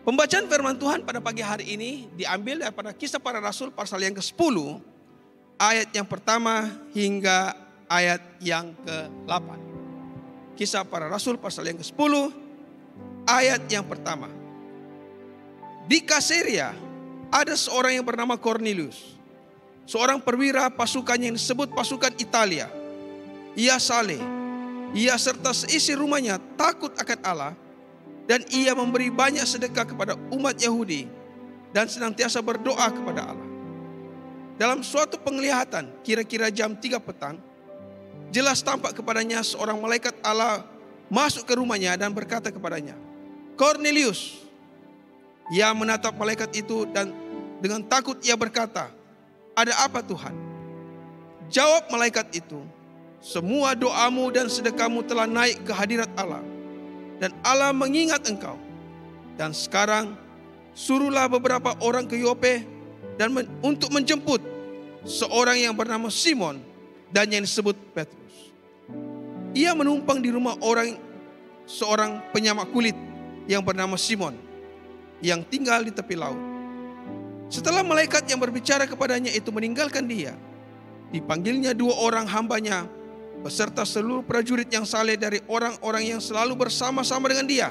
Pembacaan firman Tuhan pada pagi hari ini diambil daripada Kisah Para Rasul pasal yang ke-10, ayat yang pertama hingga ayat yang ke-8. Kisah Para Rasul pasal yang ke-10, ayat yang pertama. Di Kaesarea ada seorang yang bernama Cornelius, seorang perwira pasukan yang disebut pasukan Italia. Ia saleh, ia serta seisi rumahnya takut akan Allah, dan ia memberi banyak sedekah kepada umat Yahudi dan senantiasa berdoa kepada Allah. Dalam suatu penglihatan kira-kira jam 3 petang, jelas tampak kepadanya seorang malaikat Allah masuk ke rumahnya dan berkata kepadanya, "Cornelius." Ia menatap malaikat itu dan dengan takut ia berkata, "Ada apa Tuhan?" Jawab malaikat itu, "Semua doamu dan sedekahmu telah naik ke hadirat Allah, dan Allah mengingat engkau. Dan sekarang suruhlah beberapa orang ke Yope untuk menjemput seorang yang bernama Simon dan yang disebut Petrus. Ia menumpang di rumah seorang penyamak kulit yang bernama Simon, yang tinggal di tepi laut." Setelah malaikat yang berbicara kepadanya itu meninggalkan dia, dipanggilnya 2 orang hambanya beserta seluruh prajurit yang saleh dari orang-orang yang selalu bersama-sama dengan dia.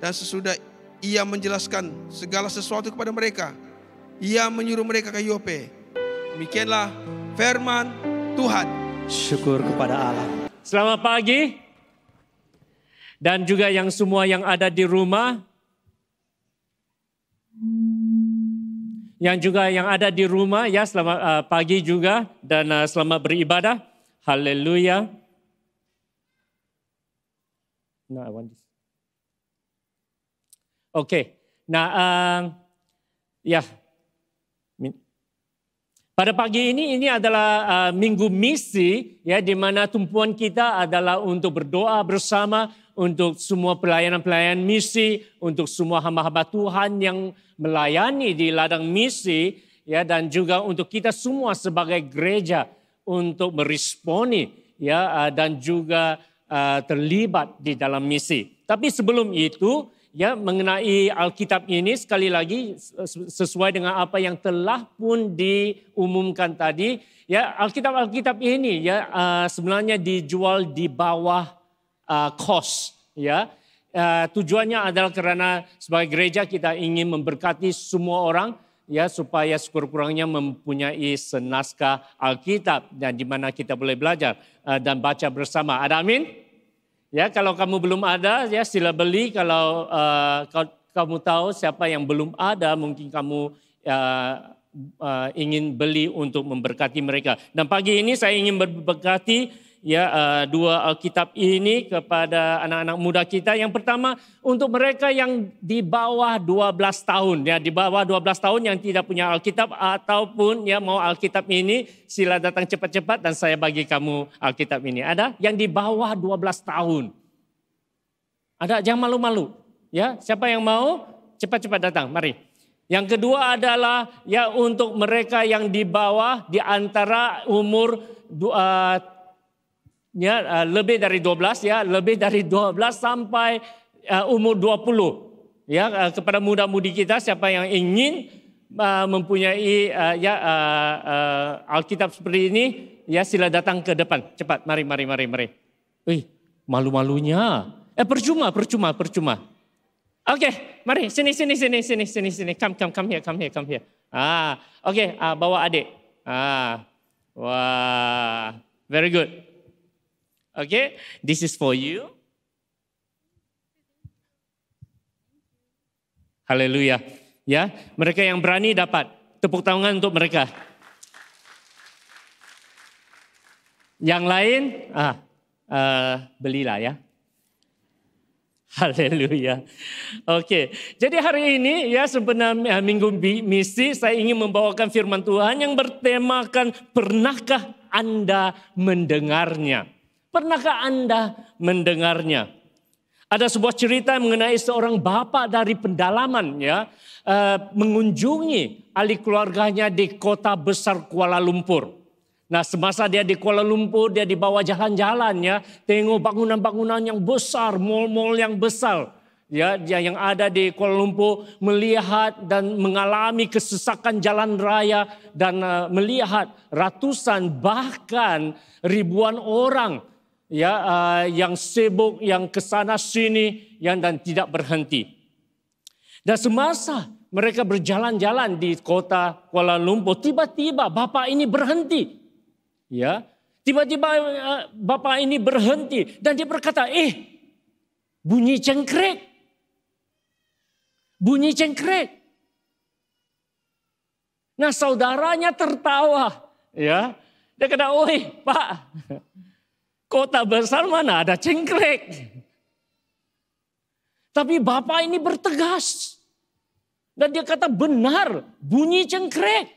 Dan sesudah ia menjelaskan segala sesuatu kepada mereka, ia menyuruh mereka ke Yope. Demikianlah firman Tuhan. Syukur kepada Allah. Selamat pagi. Dan juga yang semua yang ada di rumah. Yang juga yang ada di rumah, ya selamat pagi juga dan selamat beribadah. Haleluya. No, I want this. Oke. Nah, ya. Pada pagi ini adalah minggu misi, ya, di mana tumpuan kita adalah untuk berdoa bersama untuk semua pelayanan-pelayanan misi, untuk semua hamba-hamba Tuhan yang melayani di ladang misi, ya, dan juga untuk kita semua sebagai gereja untuk meresponi, ya, dan juga terlibat di dalam misi. Tapi sebelum itu, ya, mengenai Alkitab ini sekali lagi sesuai dengan apa yang telah pun diumumkan tadi, ya, Alkitab ini, ya, sebenarnya dijual di bawah cost, ya. Tujuannya adalah karena sebagai gereja kita ingin memberkati semua orang, ya, supaya sekurang-kurangnya mempunyai senaskah Alkitab dan di mana kita boleh belajar dan baca bersama. Ada amin? Ya, kalau kamu belum ada, ya sila beli. Kalau kamu tahu siapa yang belum ada, mungkin kamu ingin beli untuk memberkati mereka. Dan pagi ini saya ingin memberkati, ya, 2 Alkitab ini kepada anak-anak muda kita. Yang pertama untuk mereka yang di bawah 12 tahun, ya, di bawah 12 tahun yang tidak punya Alkitab ataupun ya mau Alkitab ini, sila datang cepat-cepat dan saya bagi kamu Alkitab ini. Ada yang di bawah 12 tahun. Ada, jangan malu-malu, ya. Siapa yang mau cepat-cepat datang, mari. Yang kedua adalah ya untuk mereka yang di bawah di antara umur lebih dari 12, ya, lebih dari 12 sampai umur 20. Ya, kepada muda-mudi kita siapa yang ingin mempunyai Alkitab seperti ini, ya sila datang ke depan. Cepat, mari. Malu-malunya. Percuma. Oke, mari sini. Come here. Bawa adik. Wah, very good. Okay, this is for you. Haleluya. Ya, mereka yang berani dapat. Tepuk tangan untuk mereka. Yang lain, belilah ya. Haleluya. Oke, jadi hari ini ya sebenarnya minggu misi saya ingin membawakan firman Tuhan yang bertemakan pernahkah Anda mendengarnya? Pernahkah Anda mendengarnya? Ada sebuah cerita mengenai seorang bapak dari pedalaman, ya, mengunjungi ahli keluarganya di kota besar Kuala Lumpur. Nah, semasa dia di Kuala Lumpur, dia dibawa jalan-jalan, ya, tengok bangunan-bangunan yang besar, mal-mal yang besar. ya yang ada di Kuala Lumpur melihat dan mengalami kesesakan jalan raya dan melihat ratusan bahkan ribuan orang ya yang sibuk yang kesana sini yang dan tidak berhenti. Dan semasa mereka berjalan-jalan di kota Kuala Lumpur, tiba-tiba bapak ini berhenti. Ya, tiba-tiba bapak ini berhenti dan dia berkata, bunyi cengkrek. Bunyi cengkrek. Nah, saudaranya tertawa, ya. Dia kata, "Oi, Pak, kota besar mana ada cengkrek?" Tapi bapak ini bertegas. Dan dia kata, "Benar, bunyi cengkrek."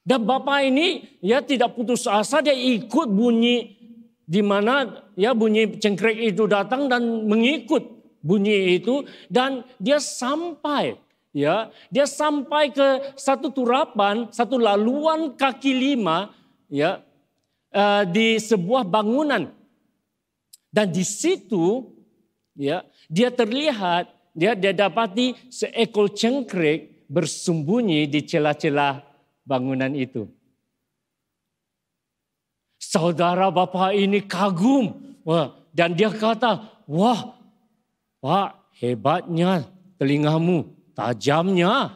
Dan bapak ini ya tidak putus asa, dia ikut bunyi di mana ya bunyi cengkrek itu datang dan mengikut bunyi itu dan dia sampai ke satu turapan, satu laluan kaki 5 ya di sebuah bangunan. Dan di situ ya dia terlihat dia dapati seekor cengkrek bersembunyi di celah-celah bangunan itu. Saudara bapak ini kagum. Dan dia kata, "Wah, Pak, hebatnya telingamu, tajamnya."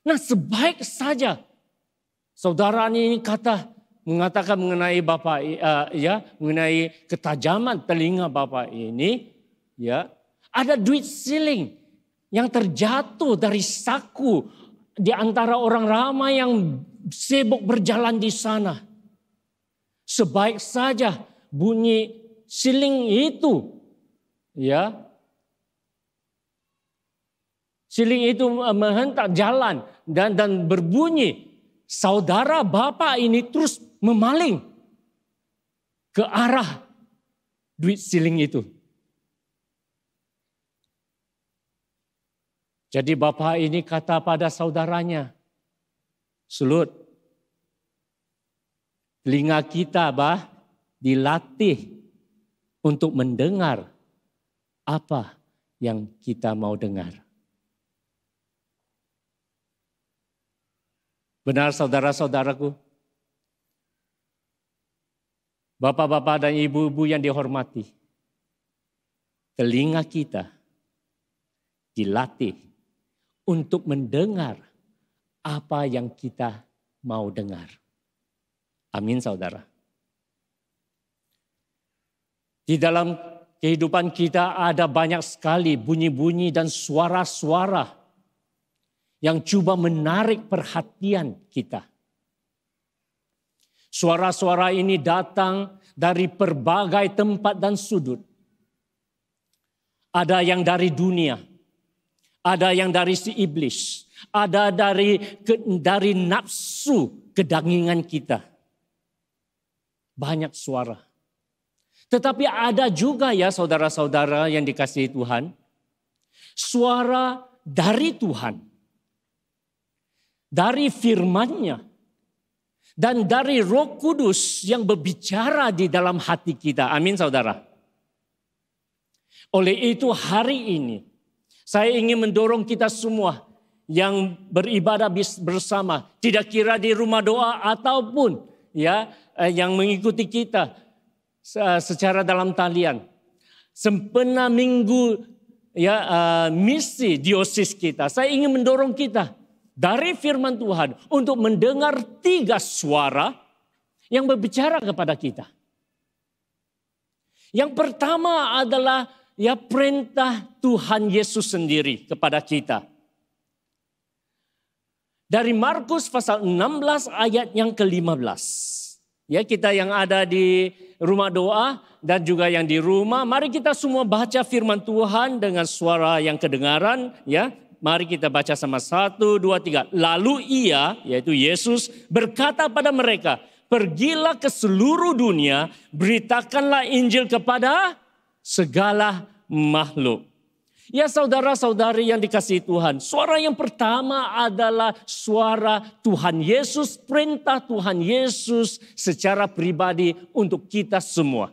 Nah, sebaik saja saudara ini mengatakan mengenai bapak mengenai ketajaman telinga bapak ini, ya, ada duit siling yang terjatuh dari saku di antara orang ramai yang sibuk berjalan di sana. Sebaik saja bunyi siling itu, ya, siling itu menghentak jalan dan berbunyi. Saudara bapak ini terus memaling ke arah duit siling itu. Jadi bapak ini kata pada saudaranya, "Sulut, telinga kita dilatih untuk mendengar apa yang kita mau dengar." Benar saudara-saudaraku, bapak-bapak dan ibu-ibu yang dihormati, telinga kita dilatih untuk mendengar apa yang kita mau dengar. Amin saudara. Di dalam kehidupan kita ada banyak sekali bunyi-bunyi dan suara-suara yang coba menarik perhatian kita. Suara-suara ini datang dari berbagai tempat dan sudut. Ada yang dari dunia, ada yang dari si iblis, ada dari nafsu kedangingan kita. Banyak suara. Tetapi ada juga ya saudara-saudara yang dikasihi Tuhan, suara dari Tuhan. Dari firman-Nya dan dari Roh Kudus yang berbicara di dalam hati kita. Amin saudara. Oleh itu hari ini saya ingin mendorong kita semua yang beribadah bersama, tidak kira di rumah doa ataupun ya yang mengikuti kita secara dalam talian. Sempena minggu misi diosis kita, saya ingin mendorong kita dari firman Tuhan untuk mendengar 3 suara yang berbicara kepada kita. Yang pertama adalah perintah Tuhan Yesus sendiri kepada kita. Dari Markus pasal 16 ayat yang ke-15. Ya, kita yang ada di rumah doa dan juga yang di rumah, mari kita semua baca firman Tuhan dengan suara yang kedengaran, ya. Mari kita baca sama 1, 2, 3. Lalu ia, yaitu Yesus, berkata pada mereka, "Pergilah ke seluruh dunia, beritakanlah Injil kepada segala makhluk." Ya saudara-saudari yang dikasihi Tuhan, suara yang pertama adalah suara Tuhan Yesus, perintah Tuhan Yesus secara pribadi untuk kita semua.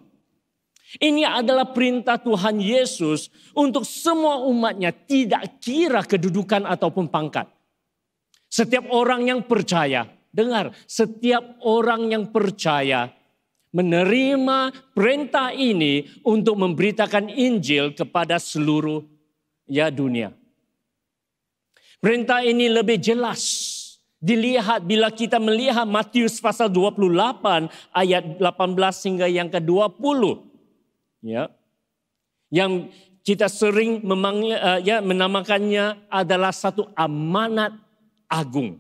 Ini adalah perintah Tuhan Yesus untuk semua umatnya, tidak kira kedudukan ataupun pangkat. Setiap orang yang percaya, dengar, setiap orang yang percaya menerima perintah ini untuk memberitakan Injil kepada seluruh dunia. Perintah ini lebih jelas dilihat bila kita melihat Matius pasal 28 ayat 18 hingga yang ke-20. Ya. Yang kita sering menamakannya adalah satu amanat agung.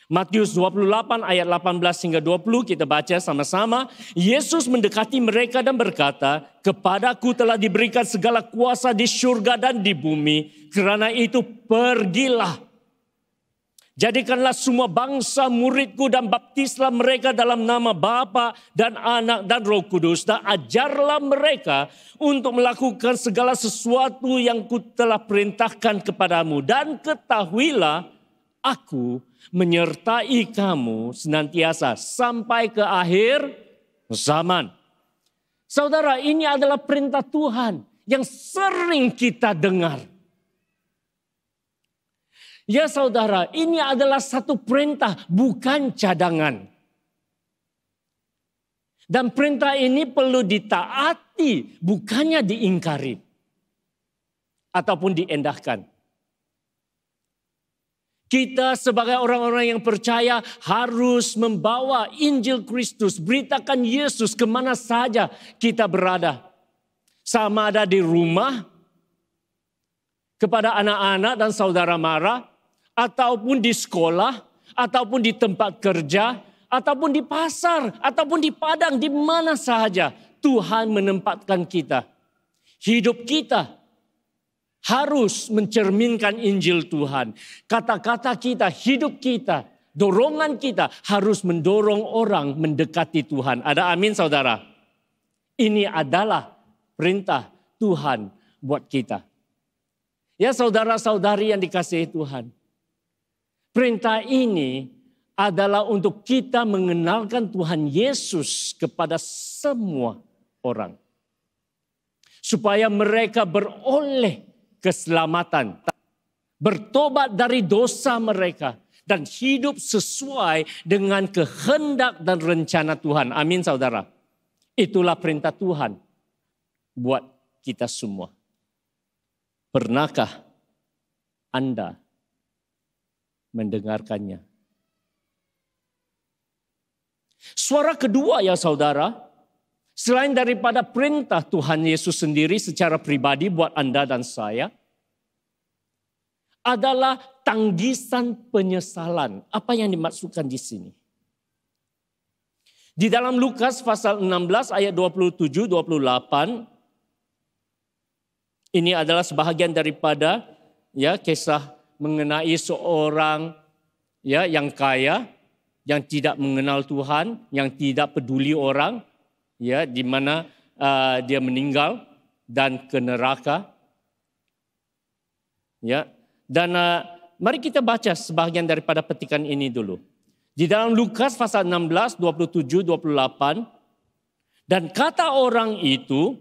Matius 28 ayat 18 hingga 20 kita baca sama-sama. Yesus mendekati mereka dan berkata, "Kepadaku telah diberikan segala kuasa di surga dan di bumi. Kerana itu pergilah. Jadikanlah semua bangsa muridku dan baptislah mereka dalam nama Bapa dan Anak dan Roh Kudus. Dan ajarlah mereka untuk melakukan segala sesuatu yang ku telah perintahkan kepadamu. Dan ketahuilah aku menyertai kamu senantiasa sampai ke akhir zaman." Saudara, ini adalah perintah Tuhan yang sering kita dengar. Ya saudara, ini adalah satu perintah, bukan cadangan. Dan perintah ini perlu ditaati, bukannya diingkari. Ataupun diendahkan. Kita sebagai orang-orang yang percaya harus membawa Injil Kristus, beritakan Yesus kemana saja kita berada. Sama ada di rumah, kepada anak-anak dan saudara mara, ataupun di sekolah, ataupun di tempat kerja, ataupun di pasar, ataupun di padang, di mana saja Tuhan menempatkan kita. Hidup kita harus mencerminkan Injil Tuhan. Kata-kata kita, hidup kita, dorongan kita harus mendorong orang mendekati Tuhan. Ada amin saudara? Ini adalah perintah Tuhan buat kita. Ya saudara-saudari yang dikasihi Tuhan. Perintah ini adalah untuk kita mengenalkan Tuhan Yesus kepada semua orang. Supaya mereka beroleh keselamatan. Bertobat dari dosa mereka. Dan hidup sesuai dengan kehendak dan rencana Tuhan. Amin saudara. Itulah perintah Tuhan buat kita semua. Pernahkah Anda mendengarkannya? Suara kedua ya saudara, selain daripada perintah Tuhan Yesus sendiri secara pribadi buat Anda dan saya, adalah tanggisan penyesalan. Apa yang dimaksudkan di sini? Di dalam Lukas pasal 16 ayat 27-28, ini adalah sebahagian daripada kisah mengenai seorang yang kaya, yang tidak mengenal Tuhan, yang tidak peduli orang, di mana dia meninggal dan ke neraka. Dan mari kita baca sebahagian daripada petikan ini dulu. Di dalam Lukas pasal 16, 27-28. Dan kata orang itu,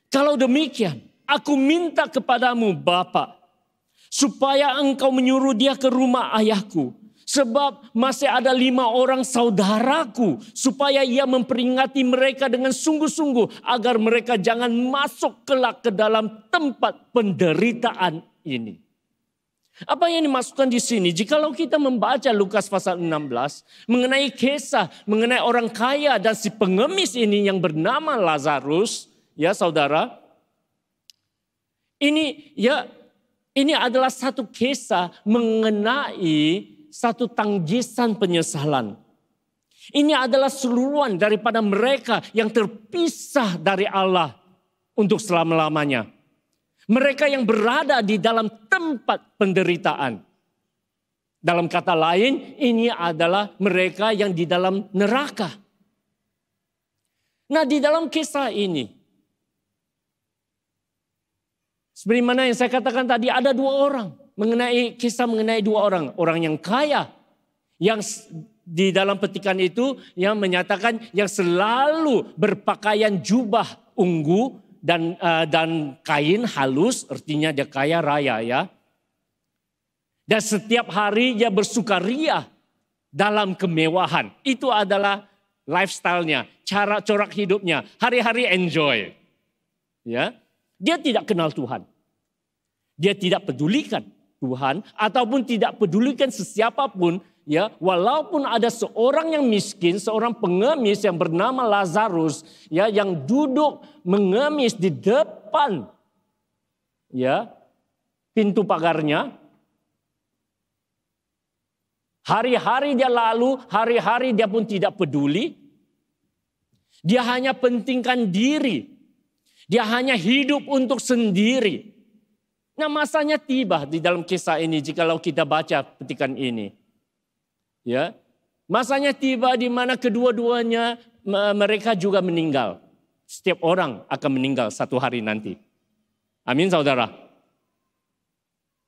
"Kalau demikian, aku minta kepadamu Bapa, supaya engkau menyuruh dia ke rumah ayahku. Sebab masih ada 5 orang saudaraku, supaya ia memperingati mereka dengan sungguh-sungguh, agar mereka jangan masuk kelak ke dalam tempat penderitaan ini." Apa yang dimaksudkan di sini? Jikalau kita membaca Lukas pasal 16, mengenai kisah, mengenai orang kaya dan si pengemis ini yang bernama Lazarus, ya saudara, ini adalah satu kisah mengenai satu tanggisan penyesalan. Ini adalah seluruhan daripada mereka yang terpisah dari Allah untuk selama-lamanya. Mereka yang berada di dalam tempat penderitaan. Dalam kata lain, ini adalah mereka yang di dalam neraka. Nah, di dalam kisah ini, seperti mana yang saya katakan tadi, ada 2 orang. Kisah mengenai 2 orang. Orang yang kaya. Yang di dalam petikan itu yang menyatakan yang selalu berpakaian jubah ungu dan kain halus, artinya dia kaya raya ya. Dan setiap hari dia bersukaria dalam kemewahan. Itu adalah lifestyle-nya, cara corak hidupnya, hari-hari enjoy. Ya, dia tidak kenal Tuhan. Dia tidak pedulikan Tuhan ataupun tidak pedulikan sesiapapun. Ya, walaupun ada seorang yang miskin, seorang pengemis yang bernama Lazarus, ya, yang duduk mengemis di depan, ya, pintu pagarnya. Hari-hari dia lalu, hari-hari dia pun tidak peduli. Dia hanya pentingkan diri. Dia hanya hidup untuk sendiri. Nah, masanya tiba di dalam kisah ini jikalau kita baca petikan ini. Ya, masanya tiba di mana kedua-duanya mereka juga meninggal. Setiap orang akan meninggal satu hari nanti. Amin, saudara.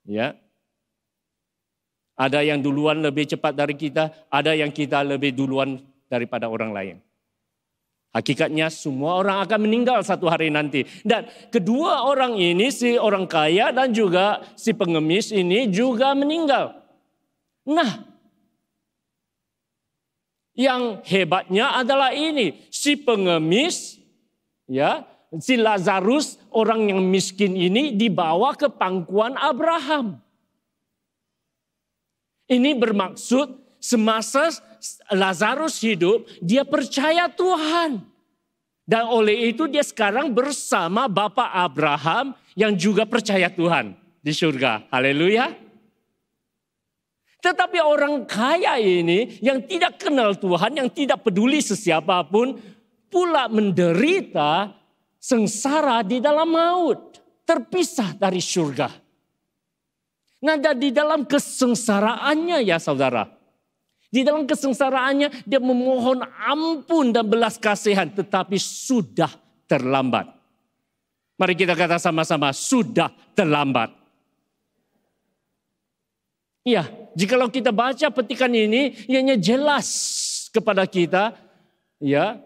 Ya, ada yang duluan lebih cepat dari kita, ada yang kita lebih duluan daripada orang lain. Hakikatnya semua orang akan meninggal satu hari nanti. Dan kedua orang ini, si orang kaya dan juga si pengemis ini juga meninggal. Nah, yang hebatnya adalah ini, si pengemis, ya, si Lazarus, orang yang miskin ini dibawa ke pangkuan Abraham. Ini bermaksud semasa Lazarus hidup, dia percaya Tuhan. Dan oleh itu dia sekarang bersama Bapak Abraham yang juga percaya Tuhan di surga. Haleluya. Tetapi orang kaya ini yang tidak kenal Tuhan, yang tidak peduli sesiapapun, pula menderita sengsara di dalam maut. Terpisah dari surga. Nah, dan di dalam kesengsaraannya ya saudara. Di dalam kesengsaraannya dia memohon ampun dan belas kasihan. Tetapi sudah terlambat. Mari kita kata sama-sama, sudah terlambat. Iya, jikalau kita baca petikan ini, ianya jelas kepada kita, ya,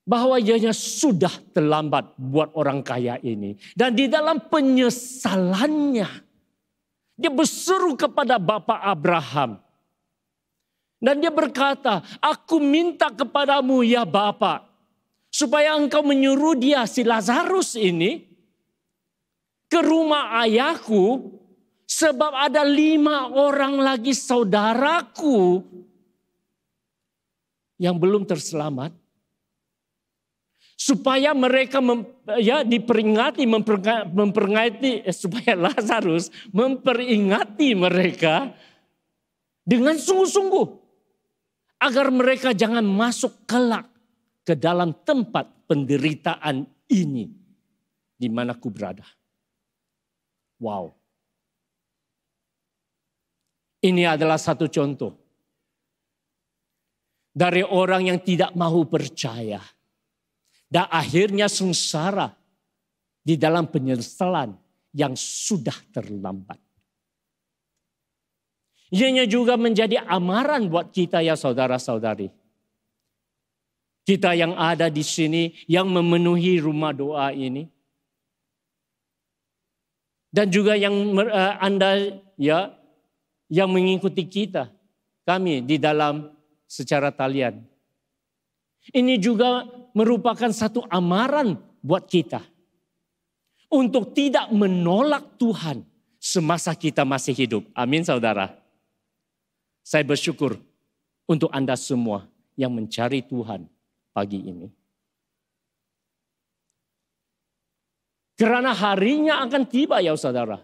bahwa ianya sudah terlambat buat orang kaya ini. Dan di dalam penyesalannya, dia berseru kepada Bapak Abraham. Dan dia berkata, aku minta kepadamu ya Bapak, supaya engkau menyuruh dia, si Lazarus ini, ke rumah ayahku, sebab ada 5 orang lagi saudaraku yang belum terselamat. Supaya mereka memperingati supaya Lazarus memperingati mereka dengan sungguh-sungguh. Agar mereka jangan masuk kelak ke dalam tempat penderitaan ini di mana ku berada. Wow. Ini adalah satu contoh dari orang yang tidak mau percaya dan akhirnya sengsara di dalam penyesalan yang sudah terlambat. Ianya juga menjadi amaran buat kita ya saudara-saudari. Kita yang ada di sini yang memenuhi rumah doa ini. Dan juga yang Anda ya yang mengikuti kita, kami di dalam secara talian. Ini juga merupakan satu amaran buat kita. Untuk tidak menolak Tuhan semasa kita masih hidup. Amin saudara. Saya bersyukur untuk Anda semua yang mencari Tuhan pagi ini. Karena harinya akan tiba ya saudara.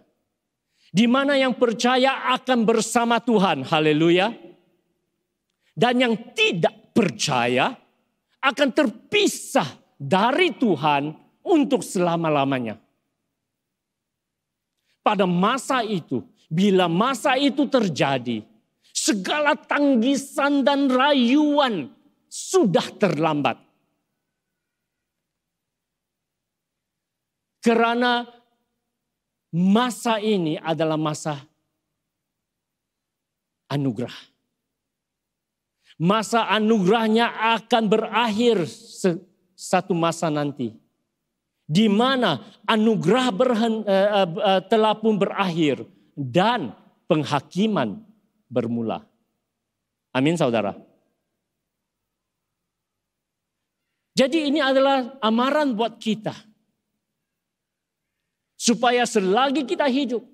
Di mana yang percaya akan bersama Tuhan. Haleluya. Dan yang tidak percaya akan terpisah dari Tuhan untuk selama-lamanya. Pada masa itu, bila masa itu terjadi, segala tanggisan dan rayuan sudah terlambat. Karena masa ini adalah masa anugerah. Masa anugerahnya akan berakhir satu masa nanti. Di mana anugerah telah pun berakhir dan penghakiman bermula. Amin saudara. Jadi ini adalah amaran buat kita. Supaya selagi kita hidup,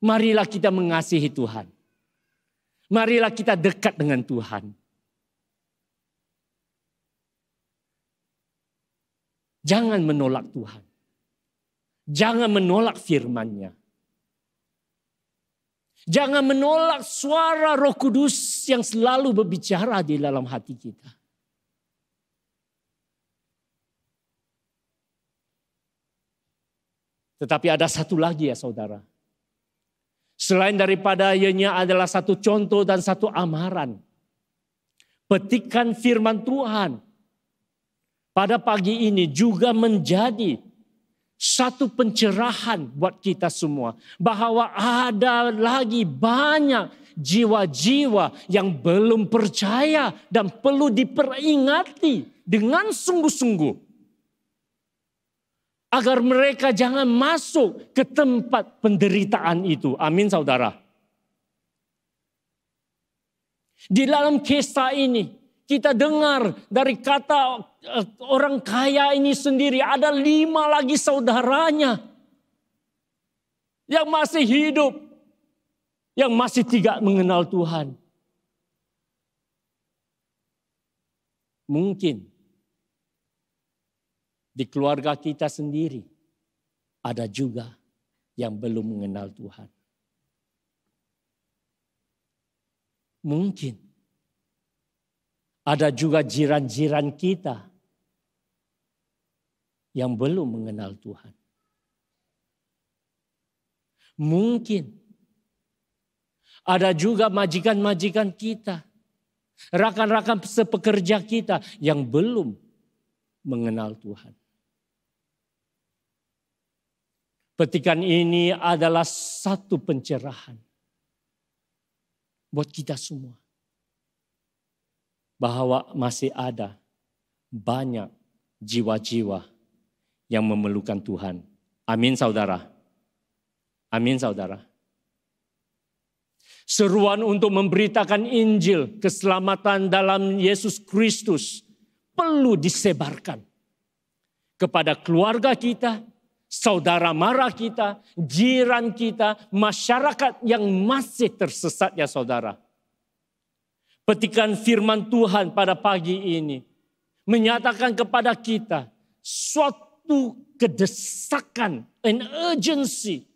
marilah kita mengasihi Tuhan. Marilah kita dekat dengan Tuhan. Jangan menolak Tuhan. Jangan menolak firman-Nya. Jangan menolak suara Roh Kudus yang selalu berbicara di dalam hati kita. Tetapi ada satu lagi ya saudara. Selain daripada ianya adalah satu contoh dan satu amaran. Petikan firman Tuhan pada pagi ini juga menjadi satu pencerahan buat kita semua. Bahwa ada lagi banyak jiwa-jiwa yang belum percaya dan perlu diperingati dengan sungguh-sungguh. Agar mereka jangan masuk ke tempat penderitaan itu. Amin saudara. Di dalam kisah ini kita dengar dari kata orang kaya ini sendiri. Ada 5 lagi saudaranya yang masih hidup. Yang masih tidak mengenal Tuhan. Mungkin di keluarga kita sendiri ada juga yang belum mengenal Tuhan. Mungkin ada juga jiran-jiran kita yang belum mengenal Tuhan. Mungkin ada juga majikan-majikan kita, rakan-rakan sepekerja kita yang belum mengenal Tuhan. Petikan ini adalah satu pencerahan buat kita semua. Bahwa masih ada banyak jiwa-jiwa yang memerlukan Tuhan. Amin saudara. Amin saudara. Seruan untuk memberitakan Injil keselamatan dalam Yesus Kristus perlu disebarkan kepada keluarga kita, saudara mara kita, jiran kita, masyarakat yang masih tersesat ya saudara. Petikan firman Tuhan pada pagi ini menyatakan kepada kita suatu kedesakan, an urgency.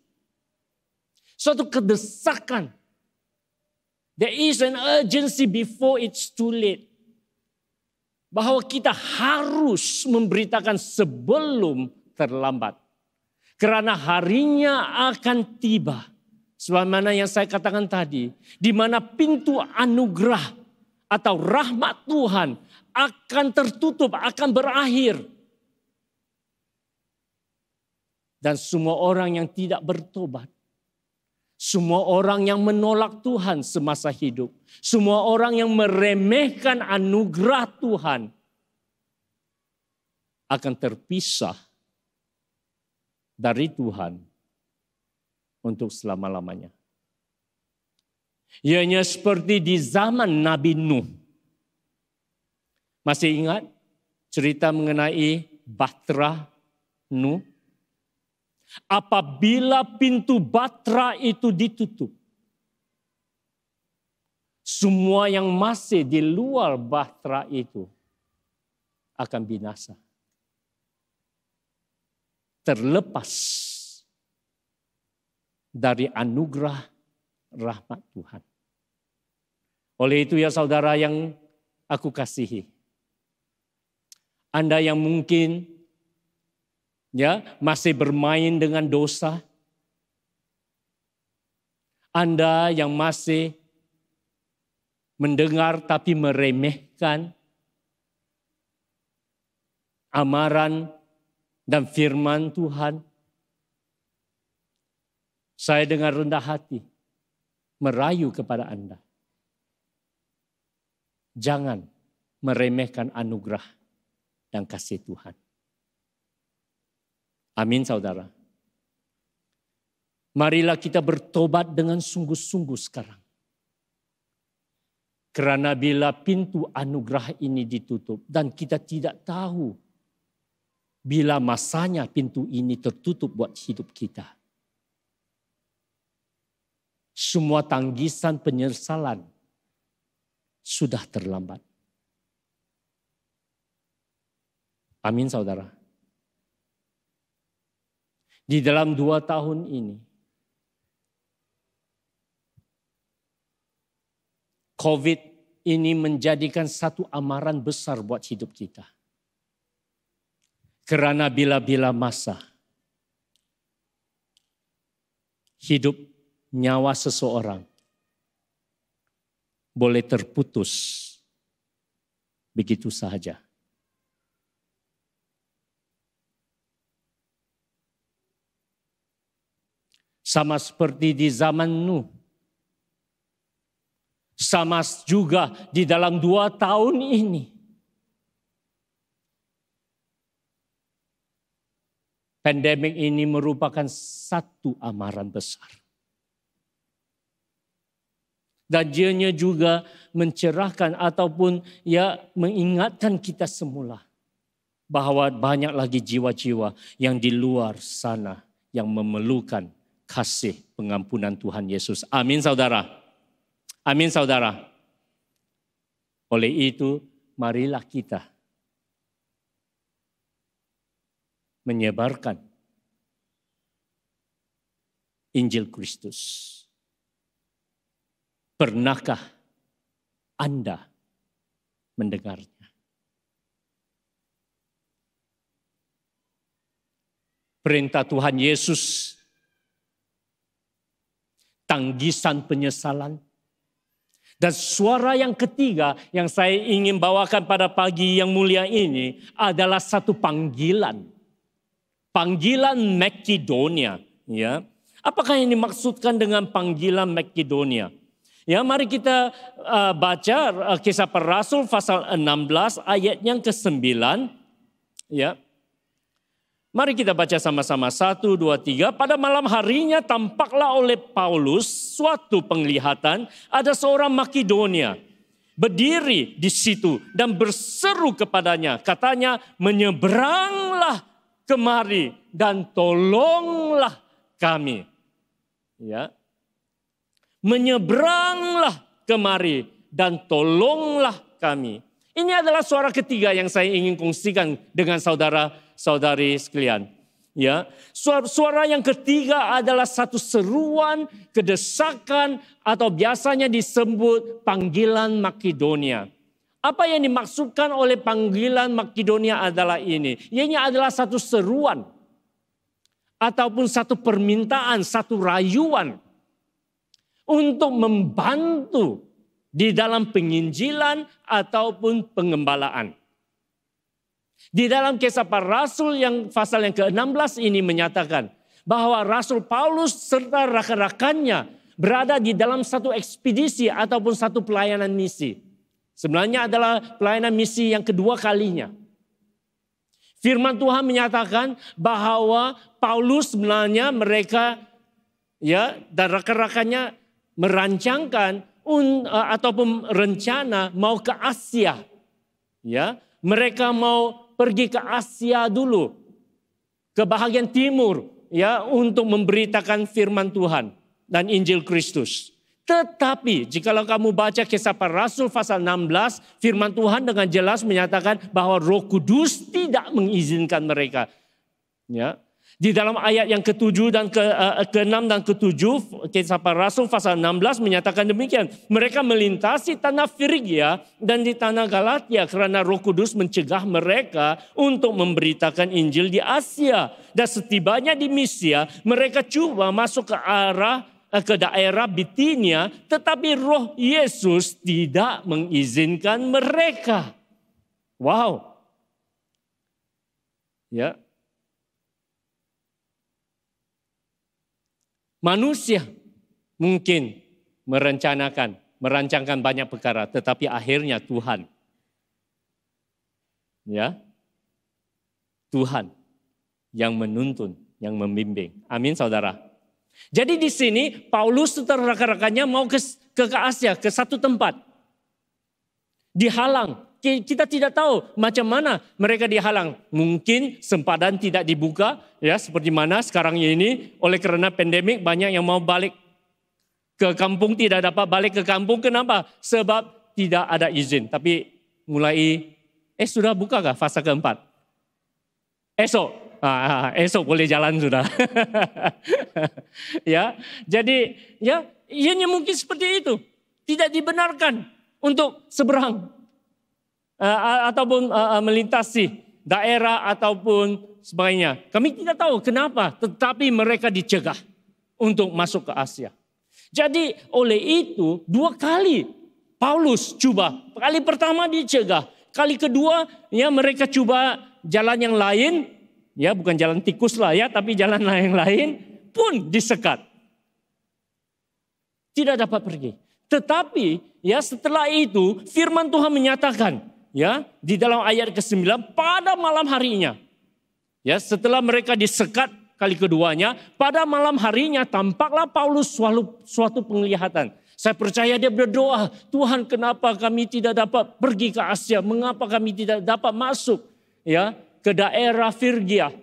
Suatu kedesakan. There is an urgency before it's too late. Bahwa kita harus memberitakan sebelum terlambat. Karena harinya akan tiba. Sebagaimana yang saya katakan tadi. Di mana pintu anugerah atau rahmat Tuhan akan tertutup, akan berakhir. Dan semua orang yang tidak bertobat. Semua orang yang menolak Tuhan semasa hidup. Semua orang yang meremehkan anugerah Tuhan akan terpisah dari Tuhan untuk selama-lamanya. Ianya seperti di zaman Nabi Nuh. Masih ingat cerita mengenai Bahtera Nuh? Apabila pintu Bahtera itu ditutup, semua yang masih di luar Bahtera itu akan binasa. Terlepas dari anugerah rahmat Tuhan. Oleh itu ya saudara yang aku kasihi. Anda yang mungkin masih bermain dengan dosa. Anda yang masih mendengar tapi meremehkan amaran dan firman Tuhan. Saya dengan rendah hati merayu kepada Anda. Jangan meremehkan anugerah dan kasih Tuhan. Amin saudara. Marilah kita bertobat dengan sungguh-sungguh sekarang. Karena bila pintu anugerah ini ditutup dan kita tidak tahu bila masanya pintu ini tertutup buat hidup kita. Semua tanggisan penyesalan sudah terlambat. Amin saudara. Di dalam 2 tahun ini, COVID ini menjadikan satu amaran besar buat hidup kita. Karena bila-bila masa hidup nyawa seseorang boleh terputus begitu saja. Sama seperti di zaman Nuh. Sama juga di dalam 2 tahun ini. Pandemik ini merupakan satu amaran besar. Dan dianya juga mencerahkan ataupun mengingatkan kita semula. Bahwa banyak lagi jiwa-jiwa yang di luar sana yang memerlukan kasih pengampunan Tuhan Yesus. Amin saudara. Amin saudara. Oleh itu marilah kita menyebarkan Injil Kristus. Pernahkah Anda mendengarnya? Perintah Tuhan Yesus, tanggisan penyesalan. Dan suara yang ketiga yang saya ingin bawakan pada pagi yang mulia ini adalah satu panggilan. Panggilan Makedonia. Ya. Apakah yang dimaksudkan dengan panggilan Makedonia? Ya, mari kita baca Kisah Para Rasul pasal 16 ayat yang ke-9. Ya. Mari kita baca sama-sama 1, 2, 3. Pada malam harinya tampaklah oleh Paulus suatu penglihatan, ada seorang Makedonia berdiri di situ dan berseru kepadanya. Katanya, menyeberanglah kemari dan tolonglah kami. Ya. Menyeberanglah kemari dan tolonglah kami. Ini adalah suara ketiga yang saya ingin kongsikan dengan saudara-saudari sekalian. Ya, suara yang ketiga adalah satu seruan, kedesakan atau biasanya disebut panggilan Makedonia. Apa yang dimaksudkan oleh panggilan Makedonia adalah ini. Ini adalah satu seruan ataupun satu permintaan, satu rayuan untuk membantu di dalam penginjilan ataupun pengembalaan. Di dalam Kisah Para Rasul yang pasal yang ke-16 ini menyatakan bahwa Rasul Paulus serta rakan-rakannya berada di dalam satu ekspedisi ataupun satu pelayanan misi. Sebenarnya adalah pelayanan misi yang kedua kalinya. Firman Tuhan menyatakan bahwa Paulus sebenarnya mereka dan rakan-rakannya merancangkan ataupun rencana mau ke Asia. Ya, mereka mau pergi ke Asia dulu, ke bahagian timur, ya, untuk memberitakan firman Tuhan dan Injil Kristus. Tetapi jikalau kamu baca Kisah Para Rasul pasal 16, firman Tuhan dengan jelas menyatakan bahwa Roh Kudus tidak mengizinkan mereka. Ya. Di dalam ayat yang ke-7 dan ke-6 dan ke-7, Kisah Para Rasul pasal 16 menyatakan demikian. Mereka melintasi tanah Frigia dan di tanah Galatia karena Roh Kudus mencegah mereka untuk memberitakan Injil di Asia. Dan setibanya di Misia, mereka coba masuk ke daerah Bitinia, tetapi Roh Yesus tidak mengizinkan mereka. Wow. Ya. Manusia mungkin merencanakan merancangkan banyak perkara, tetapi akhirnya Tuhan, ya, Tuhan yang menuntun, yang membimbing. Amin, saudara. Jadi di sini Paulus serta rekan-rekannya mau ke Asia, ke satu tempat. Dihalang. Kita tidak tahu macam mana mereka dihalang. Mungkin sempadan tidak dibuka, ya, seperti mana sekarang ini oleh karena pandemik banyak yang mau balik ke kampung tidak dapat balik ke kampung. Kenapa? Sebab tidak ada izin. Tapi mulai sudah bukakah fase keempat? Esok boleh jalan sudah. Ya, jadi ya ianya mungkin seperti itu. Tidak dibenarkan untuk seberang. Ataupun melintasi daerah ataupun sebagainya. Kami tidak tahu kenapa, tetapi mereka dicegah untuk masuk ke Asia. Jadi oleh itu 2 kali Paulus coba. Kali pertama dicegah, kali kedua ya mereka coba jalan yang lain, ya bukan jalan tikus lah ya, tapi jalan yang lain pun disekat. Tidak dapat pergi. Tetapi ya setelah itu firman Tuhan menyatakan, ya, di dalam ayat ke-9 pada malam harinya. Ya, setelah mereka disekat kali keduanya, pada malam harinya tampaklah Paulus suatu penglihatan. Saya percaya dia berdoa, Tuhan kenapa kami tidak dapat pergi ke Asia? Mengapa kami tidak dapat masuk ya ke daerah Frigia?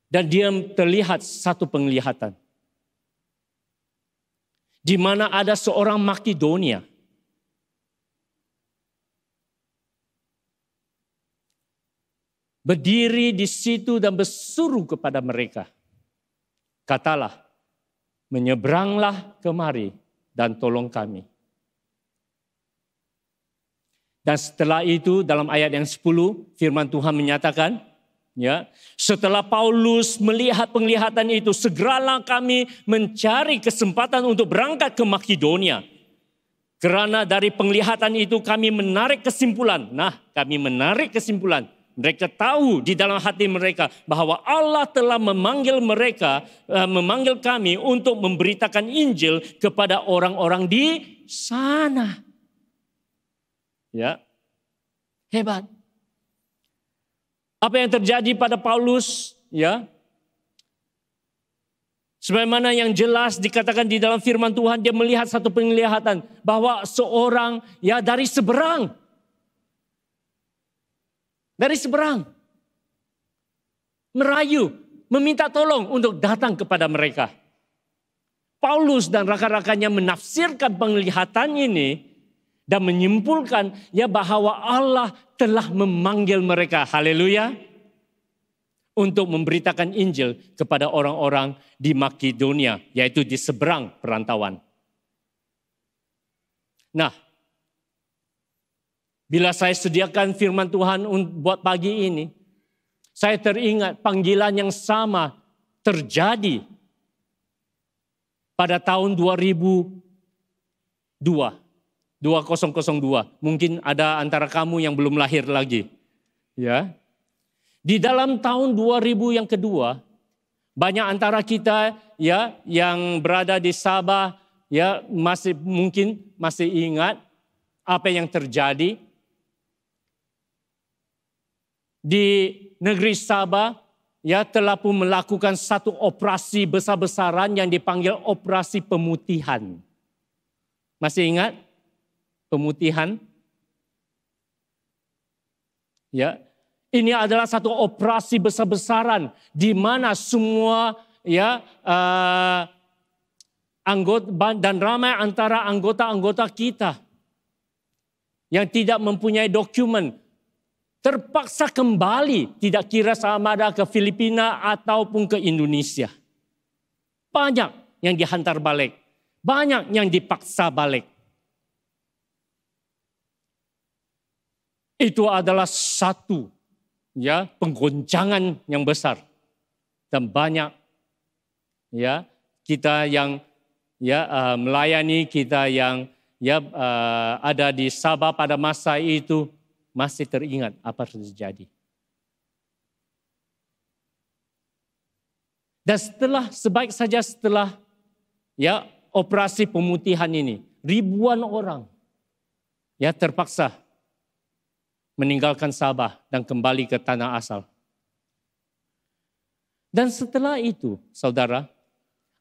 Dan dia terlihat satu penglihatan. Di mana ada seorang Makedonia. Berdiri di situ dan berseru kepada mereka. Katalah, menyeberanglah kemari dan tolong kami. Dan setelah itu dalam ayat yang 10 firman Tuhan menyatakan, ya, setelah Paulus melihat penglihatan itu, segeralah kami mencari kesempatan untuk berangkat ke Makedonia. Karena dari penglihatan itu kami menarik kesimpulan. Mereka tahu di dalam hati mereka bahwa Allah telah memanggil kami untuk memberitakan Injil kepada orang-orang di sana. Ya, hebat. Apa yang terjadi pada Paulus? Ya, sebagaimana yang jelas dikatakan di dalam firman Tuhan, dia melihat satu penglihatan bahwa seorang ya dari seberang merayu, meminta tolong untuk datang kepada mereka. Paulus dan rakan-rakannya menafsirkan penglihatan ini dan menyimpulkan ya bahwa Allah telah memanggil mereka, haleluya, untuk memberitakan Injil kepada orang-orang di Makedonia, yaitu di seberang perantauan. Nah, bila saya sediakan firman Tuhan buat pagi ini, saya teringat panggilan yang sama terjadi pada tahun 2002. Mungkin ada antara kamu yang belum lahir lagi. Ya. Di dalam tahun 2000 yang kedua, banyak antara kita ya yang berada di Sabah ya mungkin masih ingat apa yang terjadi di negeri Sabah. Ya telah pun melakukan satu operasi besar-besaran yang dipanggil operasi pemutihan. Masih ingat? Pemutihan. Ya, ini adalah satu operasi besar-besaran di mana semua ya anggota dan ramai antara anggota-anggota kita yang tidak mempunyai dokumen terpaksa kembali, tidak kira sama ada ke Filipina ataupun ke Indonesia. Banyak yang dihantar balik, banyak yang dipaksa balik. Itu adalah satu ya penggoncangan yang besar dan banyak ya kita yang ya melayani, kita yang ya ada di Sabah pada masa itu masih teringat apa yang terjadi. Dan setelah ya operasi pemutihan ini, ribuan orang ya terpaksa meninggalkan Sabah dan kembali ke tanah asal. Dan setelah itu, saudara,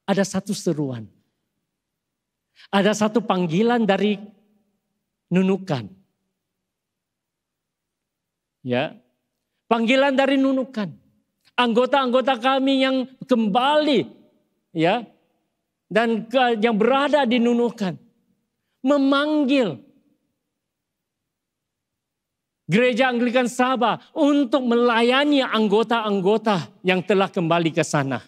ada satu seruan. Ada satu panggilan dari Nunukan. Ya, panggilan dari Nunukan. Anggota-anggota kami yang kembali, ya, dan yang berada di Nunukan, memanggil Gereja Anglikan Sabah untuk melayani anggota-anggota yang telah kembali ke sana.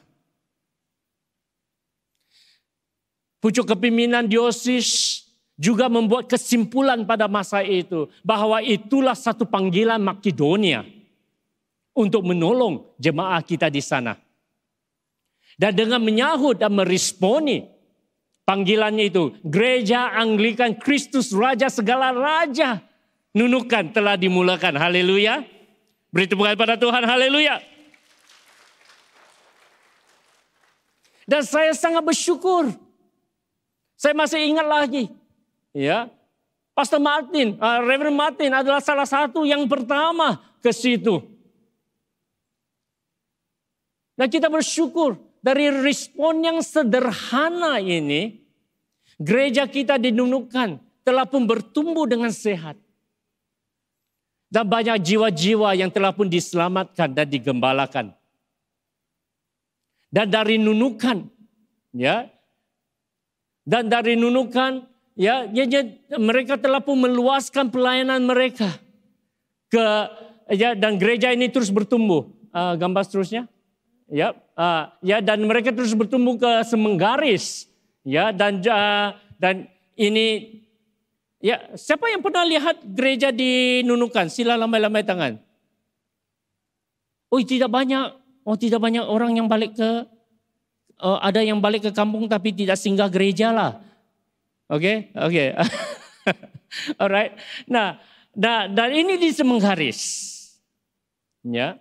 Pucuk kepimpinan diosis juga membuat kesimpulan pada masa itu bahwa itulah satu panggilan Makedonia untuk menolong jemaah kita di sana. Dan dengan menyahut dan meresponi panggilannya itu, Gereja Anglikan Kristus Raja segala raja Nunukan telah dimulakan. Haleluya. Beri tepuk tangan pada Tuhan. Haleluya. Dan saya sangat bersyukur. Saya masih ingat lagi. Ya, Pastor Martin, Reverend Martin adalah salah satu yang pertama ke situ. Dan kita bersyukur dari respon yang sederhana ini, gereja kita di Nunukan telah pun bertumbuh dengan sehat. Dan banyak jiwa-jiwa yang telah pun diselamatkan dan digembalakan. Dan dari Nunukan, ya, dan dari Nunukan, ya, mereka telah pun meluaskan pelayanan mereka ke, ya, dan gereja ini terus bertumbuh. Gambar seterusnya, ya, dan mereka terus bertumbuh ke Semenggaris, ya, dan ini. Ya, siapa yang pernah lihat gereja di Nunukan? Sila lambai-lambai tangan. Oh, tidak banyak. Oh, tidak banyak orang yang balik ke, ada yang balik ke kampung tapi tidak singgah gereja lah. Oke. Alright. Nah, dan ini di Semenggaris. Ya.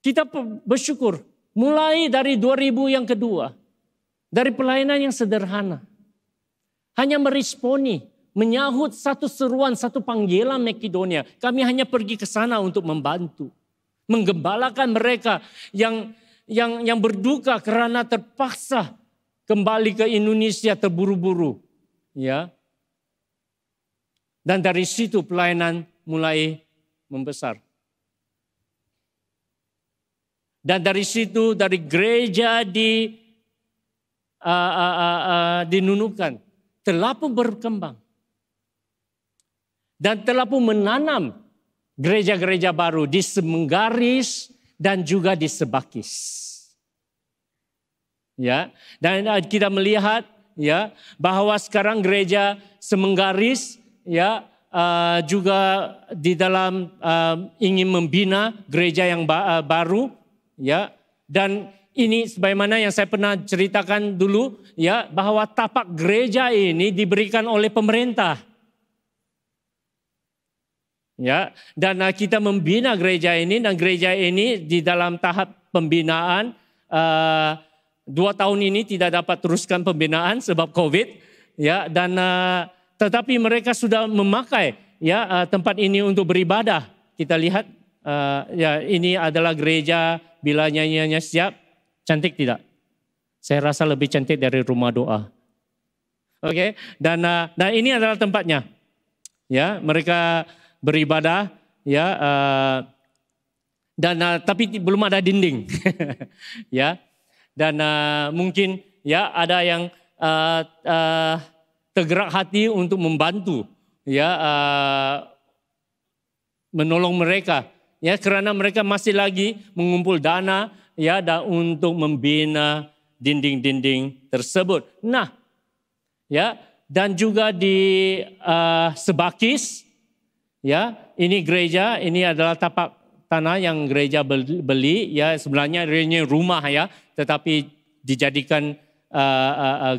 Kita bersyukur. Mulai dari 2000 yang kedua. Dari pelayanan yang sederhana. Hanya meresponi, menyahut satu seruan, satu panggilan Makedonia. Kami hanya pergi ke sana untuk membantu. Menggembalakan mereka yang berduka karena terpaksa kembali ke Indonesia terburu-buru. Ya. Dan dari situ pelayanan mulai membesar. Dan dari situ, dari gereja di Nunukan, telah pun berkembang. Dan telah pun menanam gereja-gereja baru di Semenggaris dan juga di Sebakis. Ya, dan kita melihat, ya, bahwa sekarang gereja Semenggaris, ya, juga di dalam ingin membina gereja yang baru, ya, dan ini sebagaimana yang saya pernah ceritakan dulu, ya, bahwa tapak gereja ini diberikan oleh pemerintah. Ya, dan kita membina gereja ini, dan gereja ini di dalam tahap pembinaan 2 tahun ini tidak dapat teruskan pembinaan sebab COVID, ya, dan tetapi mereka sudah memakai, ya, tempat ini untuk beribadah. Kita lihat, ya, ini adalah gereja bila nyanyiannya siap. Cantik tidak? Saya rasa lebih cantik dari rumah doa. Oke, dan ini adalah tempatnya. Ya, mereka beribadah, ya, dan tapi belum ada dinding. Ya, dan mungkin, ya, ada yang tergerak hati untuk membantu, ya, menolong mereka, ya, karena mereka masih lagi mengumpul dana, ya, dan untuk membina dinding-dinding tersebut. Nah, ya, dan juga di Sebakis, ya, ini gereja, ini adalah tapak tanah yang gereja beli, ya, sebenarnya rumah, ya, tetapi dijadikan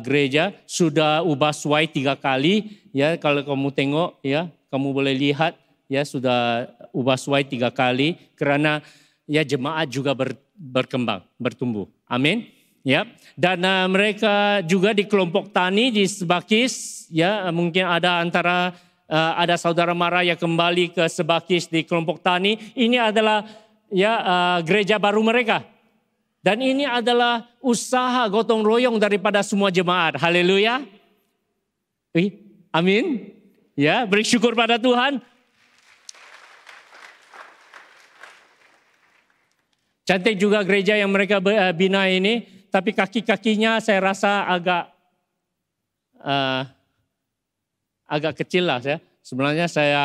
gereja, sudah ubah suai 3 kali, ya, kalau kamu tengok, ya, kamu boleh lihat, ya, sudah ubah suai 3 kali karena, ya, jemaat juga berkembang, bertumbuh. Amin. Ya, dan mereka juga di kelompok tani di Sebakis, ya mungkin ada ada saudara Mara yang kembali ke Sebakis di kelompok tani. Ini adalah gereja baru mereka. Dan ini adalah usaha gotong royong daripada semua jemaat. Haleluya. Amin. Ya, beri syukur pada Tuhan. Cantik juga gereja yang mereka bina ini. Tapi kaki-kakinya saya rasa agak kecil lah ya. Sebenarnya saya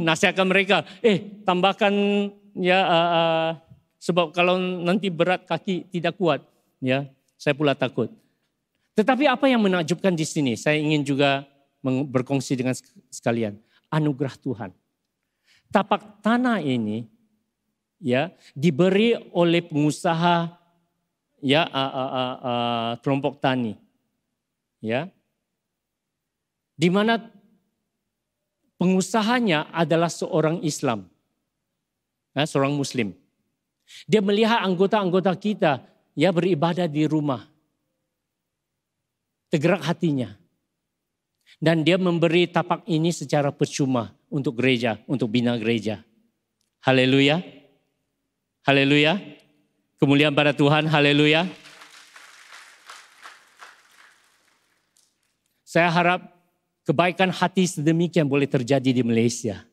nasihatkan mereka, tambahkan ya sebab kalau nanti berat kaki tidak kuat, ya saya pula takut. Tetapi apa yang menakjubkan di sini, saya ingin juga berkongsi dengan sekalian, anugerah Tuhan. Tapak tanah ini ya diberi oleh pengusaha kelompok tani, ya, di mana pengusahanya adalah seorang Islam, seorang Muslim. Dia melihat anggota-anggota kita ya beribadah di rumah, tergerak hatinya, dan dia memberi tapak ini secara percuma untuk gereja, untuk bina gereja. Haleluya. Haleluya. Kemuliaan pada Tuhan. Haleluya. Saya harap kebaikan hati sedemikian boleh terjadi di Malaysia.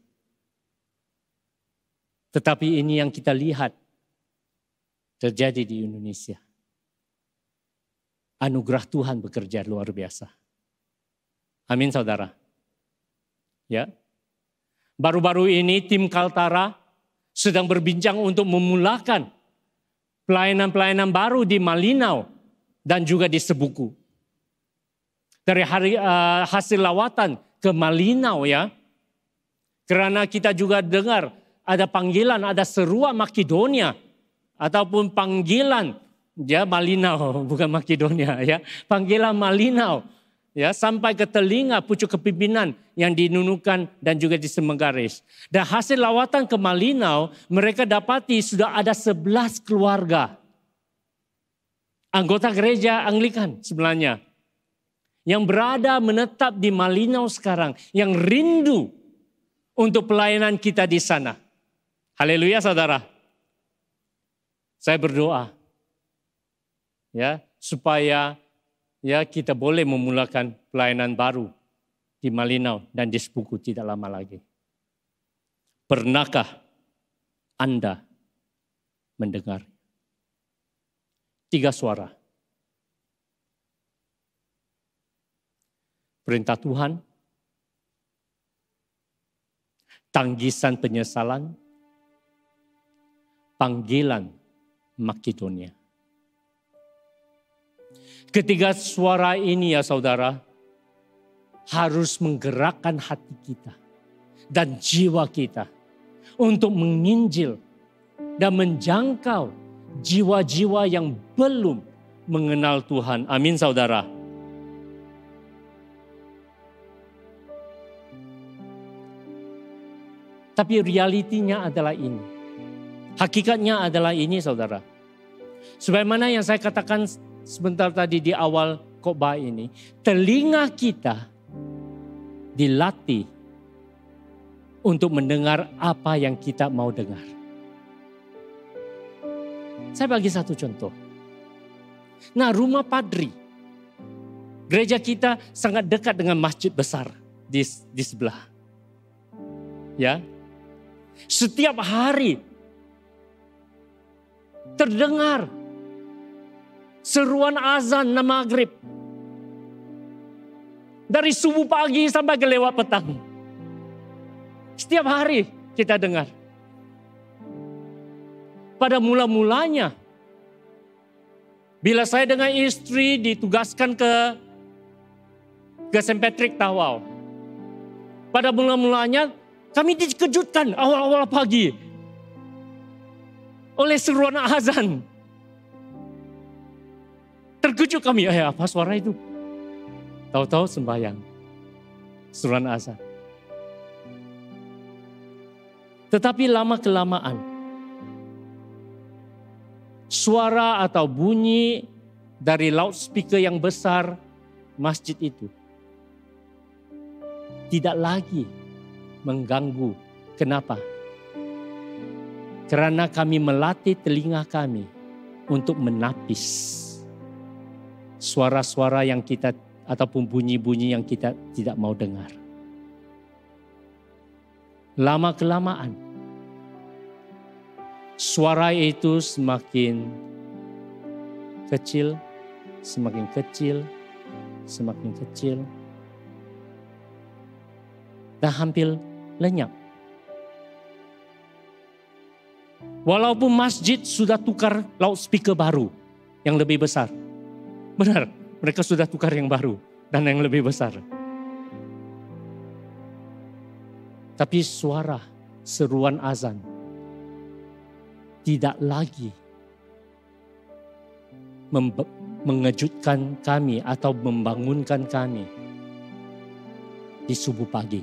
Tetapi ini yang kita lihat terjadi di Indonesia. Anugerah Tuhan bekerja luar biasa. Amin saudara. Ya. Baru-baru ini tim Kaltara sedang berbincang untuk memulakan pelayanan-pelayanan baru di Malinau dan juga di Sebuku. Dari hasil lawatan ke Malinau ya. Karena kita juga dengar ada panggilan, ada seruan Makedonia ataupun panggilan ya Malinau, bukan Makedonia ya. Panggilan Malinau ya sampai ke telinga pucuk kepimpinan yang di Nunukan dan juga di Semenggaris. Dan hasil lawatan ke Malinau, mereka dapati sudah ada 11 keluarga anggota gereja Anglikan sebenarnya yang berada menetap di Malinau sekarang, yang rindu untuk pelayanan kita di sana. Haleluya saudara. Saya berdoa ya supaya ya kita boleh memulakan pelayanan baru di Malinau dan di Sebuku tidak lama lagi. Pernahkah Anda mendengar 3 suara? Perintah Tuhan, tanggisan penyesalan, panggilan Makedonia. Ketiga suara ini ya saudara, harus menggerakkan hati kita dan jiwa kita untuk menginjil dan menjangkau jiwa-jiwa yang belum mengenal Tuhan. Amin saudara. Tapi realitinya adalah ini. Hakikatnya adalah ini saudara. Sebagaimana yang saya katakan sebentar tadi di awal khotbah ini, telinga kita dilatih untuk mendengar apa yang kita mau dengar. Saya bagi satu contoh. Nah, rumah padri, gereja kita sangat dekat dengan masjid besar di sebelah. Ya, setiap hari terdengar seruan azan maghrib. Dari subuh pagi sampai ke lewat petang. Setiap hari kita dengar. Pada mula-mulanya, bila saya dengan istri ditugaskan ke St. Patrick Tawau. Pada mula-mulanya kami dikejutkan awal-awal pagi oleh seruan azan. Terkejut kami, apa suara itu? Tahu-tahu sembahyang, seruan azan. Tetapi lama-kelamaan, suara atau bunyi dari loudspeaker yang besar masjid itu tidak lagi mengganggu. Kenapa? Karena kami melatih telinga kami untuk menapis suara-suara yang kita ataupun bunyi-bunyi yang kita tidak mau dengar. Lama-kelamaan suara itu semakin kecil, semakin kecil, semakin kecil, dan hampir lenyap. Walaupun masjid sudah tukar loudspeaker baru yang lebih besar. Benar, mereka sudah tukar yang baru dan yang lebih besar. Tapi suara seruan azan tidak lagi mengejutkan kami atau membangunkan kami di subuh pagi.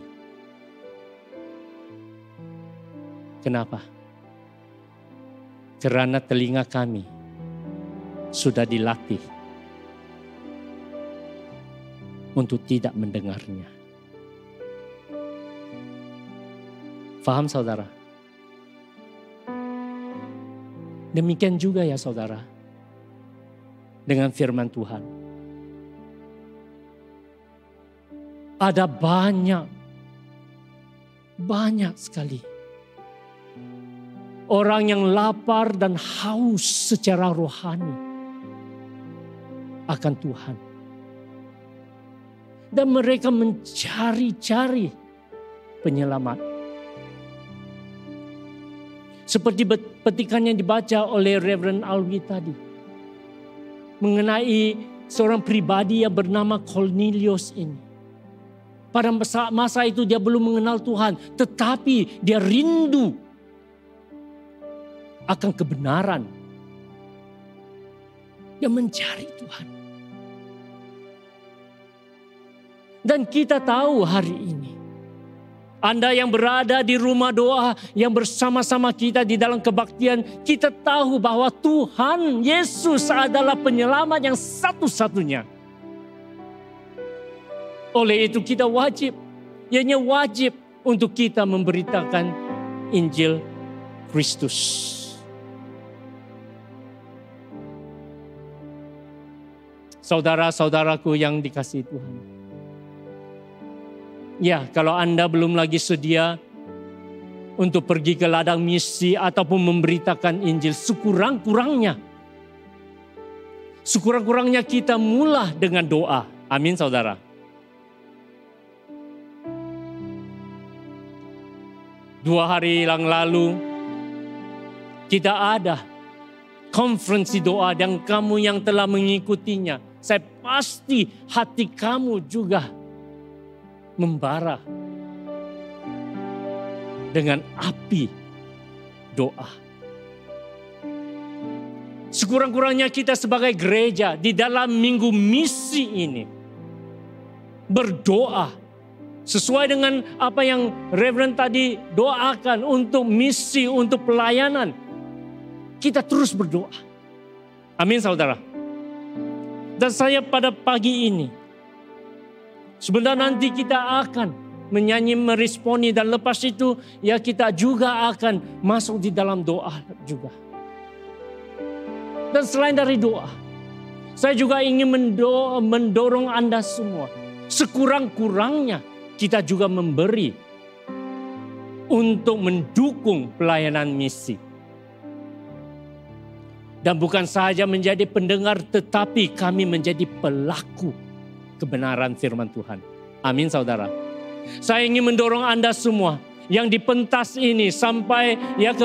Kenapa? Karena telinga kami sudah dilatih untuk tidak mendengarnya. Faham saudara? Demikian juga ya saudara, dengan firman Tuhan. Ada banyak sekali orang yang lapar dan haus secara rohani akan Tuhan. Dan mereka mencari-cari penyelamat. Seperti petikan yang dibaca oleh Reverend Alwi tadi. Mengenai seorang pribadi yang bernama Cornelius ini. Pada masa itu dia belum mengenal Tuhan. Tetapi dia rindu akan kebenaran. Dia mencari Tuhan. Dan kita tahu hari ini, Anda yang berada di rumah doa, yang bersama-sama kita di dalam kebaktian, kita tahu bahwa Tuhan Yesus adalah penyelamat yang satu-satunya. Oleh itu kita wajib untuk kita memberitakan Injil Kristus. Saudara-saudaraku yang dikasihi Tuhan. Ya, kalau Anda belum lagi sedia untuk pergi ke ladang misi ataupun memberitakan Injil, sekurang-kurangnya kita mulai dengan doa. Amin saudara. Dua hari yang lalu kita ada konferensi doa dan kamu yang telah mengikutinya, saya pasti hati kamu juga membara dengan api doa. Sekurang-kurangnya kita sebagai gereja di dalam minggu misi ini berdoa sesuai dengan apa yang Reverend tadi doakan untuk misi, untuk pelayanan. Kita terus berdoa. Amin saudara. Dan saya pada pagi ini, sebentar nanti kita akan menyanyi, meresponi, dan lepas itu ya kita juga akan masuk di dalam doa juga. Dan selain dari doa, saya juga ingin mendorong Anda semua. Sekurang-kurangnya kita juga memberi untuk mendukung pelayanan misi. Dan bukan saja menjadi pendengar, tetapi kami menjadi pelaku kebenaran firman Tuhan. Amin saudara. Saya ingin mendorong Anda semua yang di pentas ini sampai ya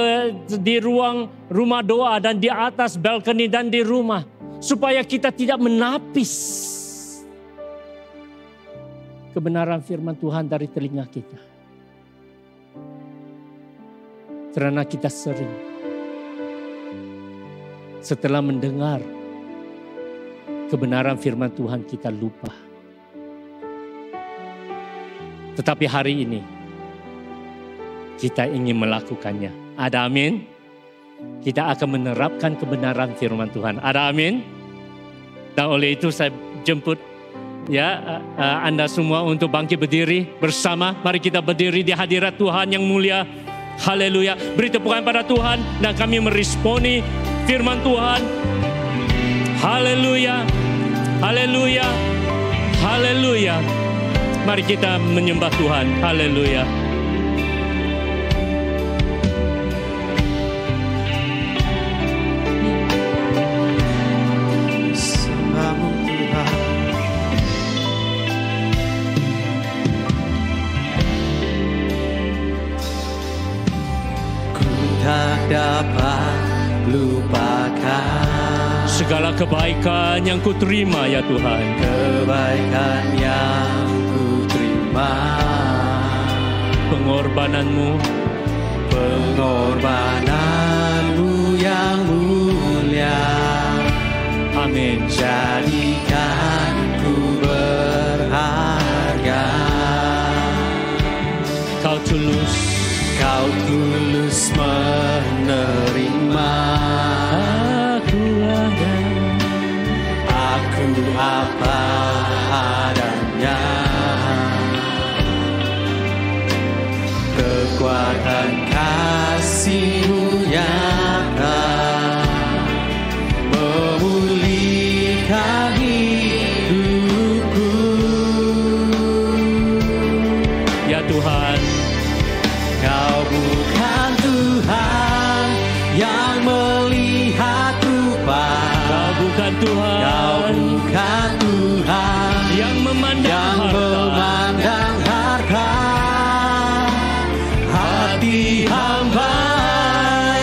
di ruang rumah doa dan di atas balkoni dan di rumah, supaya kita tidak menapis kebenaran firman Tuhan dari telinga kita. Karena kita sering setelah mendengar kebenaran firman Tuhan kita lupa. Tetapi hari ini kita ingin melakukannya. Ada amin? kita akan menerapkan kebenaran firman Tuhan. Ada amin? Dan oleh itu saya jemput Anda semua untuk bangkit berdiri bersama. Mari kita berdiri di hadirat Tuhan yang mulia. Haleluya. Beri tepukan pada Tuhan dan kami meresponi firman Tuhan. Haleluya. Haleluya. Haleluya. Mari kita menyembah Tuhan. Haleluya. Tak dapat lupakan segala kebaikan yang ku terima ya Tuhan. Kebaikan yang ku terima, pengorbananmu yang mulia. Amin. Jadikan ku berharga. Kau tulus menerima. Aku apa adanya. Kekuatan kasih-Mu nyata memulihkan hidupku. Ya Tuhan, Kau bukan Tuhan yang melihat rupa. Kau bukan Tuhan. Kau bukan Tuhan yang memandang harta. Hati hamba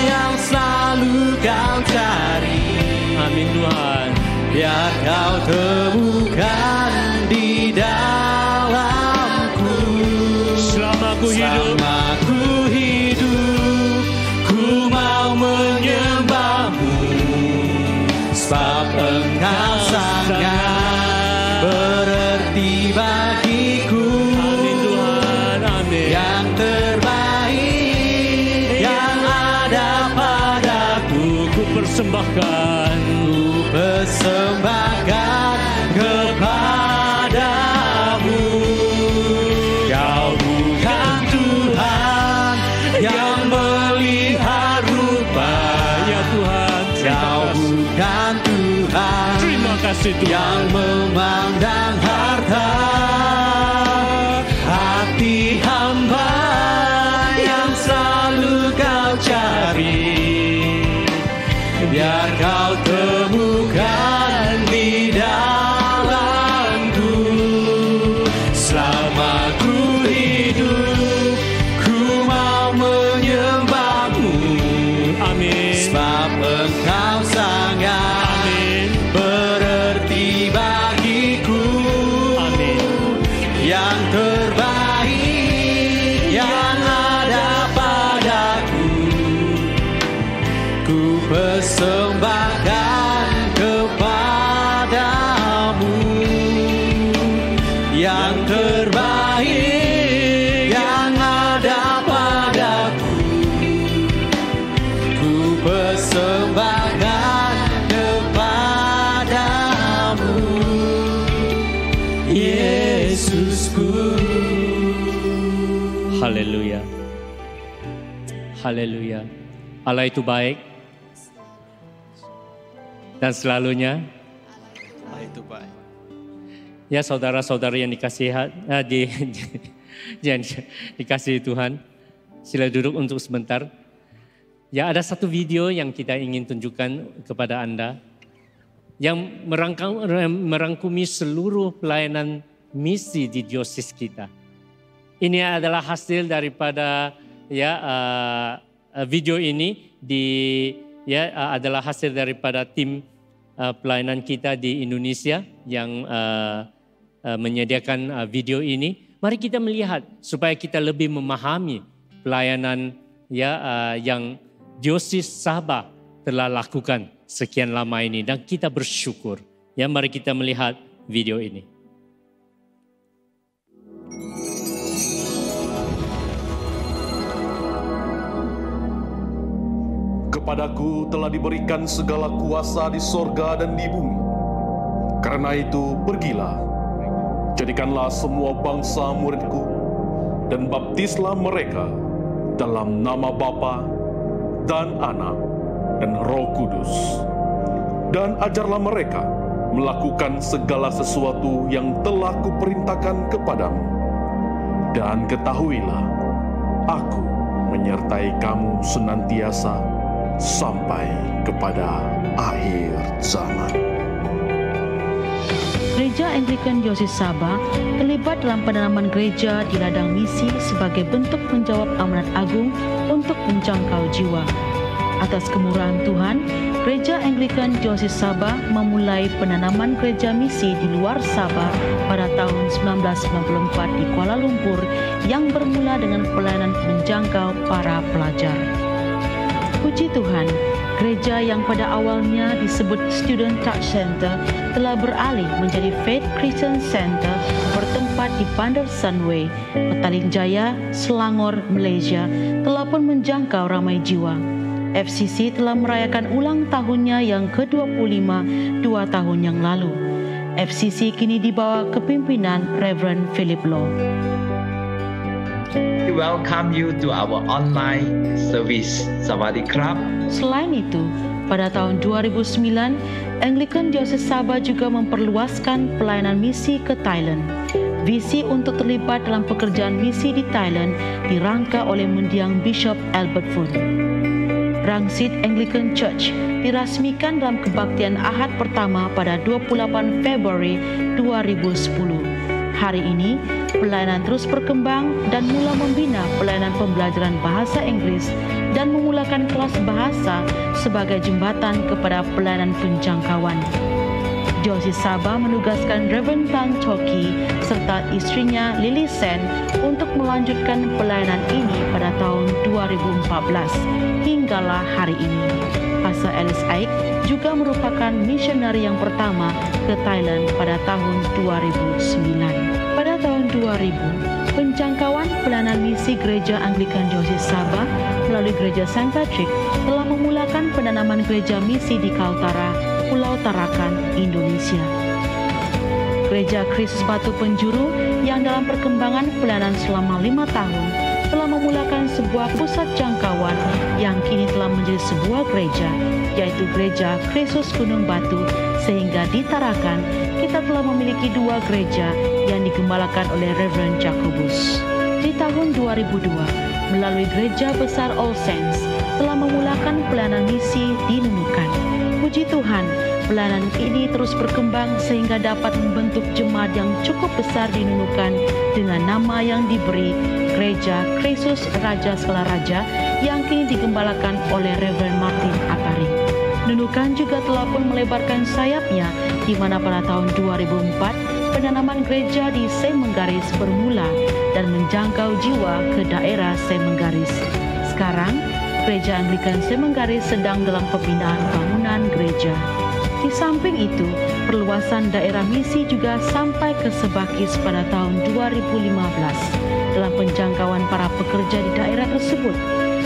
yang selalu Kau cari. Amin Tuhan. Biar Kau temukan di dalamku. Selama ku hidup, ku mau menyembah-Mu, sebab Engkau sangat berarti bagiku. amin Tuhan, amin. Yang terbaik yang ada padaku, Ku persembahkan kepadamu. Kau bukan Tuhan yang melihat rupa. ya Tuhan. Kau bukan Tuhan Terima kasih Tuhan. yang memandang harta. Hati hamba yang selalu Kau cari. Biar Kau temukan di dalamku. Selama ku hidup, ku mau menyembah-Mu. Amin. Sebab Engkau sangat Amin. berarti bagiku. Amin. Yang terbaik yang ada padaku, ku persembahkan kepadamu. Yang terbaik yang ada padaku, ku persembahkan kepadamu. Yesusku. Haleluya. Haleluya. Allah itu baik. Dan selalunya. Allah itu baik. Ya saudara-saudari yang dikasihi Tuhan. Sila duduk untuk sebentar. Ya ada satu video yang kita ingin tunjukkan kepada Anda. Yang merangkumi seluruh pelayanan misi di diosis kita. Ini adalah hasil daripada video ini adalah hasil daripada tim pelayanan kita di Indonesia yang menyediakan video ini. Mari kita melihat supaya kita lebih memahami pelayanan yang diosis Sabah telah lakukan sekian lama ini dan kita bersyukur. Ya, mari kita melihat video ini. Kepadaku telah diberikan segala kuasa di sorga dan di bumi. Karena itu pergilah, jadikanlah semua bangsa muridku, dan baptislah mereka dalam nama Bapa dan Anak dan Roh Kudus. Dan ajarlah mereka melakukan segala sesuatu yang telah kuperintahkan kepadamu. Dan ketahuilah, aku menyertai kamu senantiasa sampai kepada akhir zaman. Gereja Anglikan Diocese Sabah terlibat dalam penanaman gereja di ladang misi sebagai bentuk menjawab amanat agung untuk menjangkau jiwa. Atas kemurahan Tuhan, Gereja Anglikan Diocese Sabah memulai penanaman gereja misi di luar Sabah pada tahun 1994 di Kuala Lumpur yang bermula dengan pelayanan menjangkau para pelajar. Puji Tuhan, gereja yang pada awalnya disebut Student Touch Center telah beralih menjadi Faith Christian Center bertempat di Bandar Sunway, Petaling Jaya, Selangor, Malaysia, telah pun menjangkau ramai jiwa. FCC telah merayakan ulang tahunnya yang ke-25 2 tahun yang lalu. FCC kini dibawa kepimpinan Reverend Philip Law. We welcome you to our online service. Sawadee krap. Selain itu, pada tahun 2009, Anglikan Diocese Sabah juga memperluaskan pelayanan misi ke Thailand. Visi untuk terlibat dalam pekerjaan misi di Thailand dirangka oleh mendiang Bishop Albert Fun. Rangsit Anglican Church dirasmikan dalam kebaktian Ahad pertama pada 28 Februari 2010. Hari ini, pelayanan terus berkembang dan mula membina pelayanan pembelajaran bahasa Inggris dan memulakan kelas bahasa sebagai jembatan kepada pelayanan penjangkauan. Diocese Sabah menugaskan Reverend Tan Choki serta istrinya Lily Sen untuk melanjutkan pelayanan ini pada tahun 2014 hinggalah hari ini. Pastor Alice Aik juga merupakan misionari yang pertama ke Thailand pada tahun 2009. Pada tahun 2000, penjangkauan pelayanan misi Gereja Anglikan Diocese Sabah melalui Gereja St. Patrick telah memulakan penanaman gereja misi di Kaltara, Pulau Tarakan, Indonesia. Gereja Kristus Batu Penjuru yang dalam perkembangan pelayanan selama 5 tahun telah memulakan sebuah pusat jangkauan yang kini telah menjadi sebuah gereja, yaitu Gereja Kristus Gunung Batu, sehingga di Tarakan kita telah memiliki 2 gereja yang digembalakan oleh Reverend Jacobus. Di tahun 2002, melalui Gereja Besar All Saints telah memulakan pelayanan misi di Nunukan. Puji Tuhan, pelayanan ini terus berkembang sehingga dapat membentuk jemaat yang cukup besar di Nunukan dengan nama yang diberi Gereja Kristus Raja Segala Raja yang kini digembalakan oleh Reverend Martin Atari. Nunukan juga telah pun melebarkan sayapnya di mana pada tahun 2004 penanaman gereja di Semenggaris bermula dan menjangkau jiwa ke daerah Semenggaris. Sekarang, Gereja Anglikan Semenggaris sedang dalam pembinaan bangunan gereja. Di samping itu, perluasan daerah misi juga sampai ke Sebakis pada tahun 2015. Dalam penjangkauan para pekerja di daerah tersebut,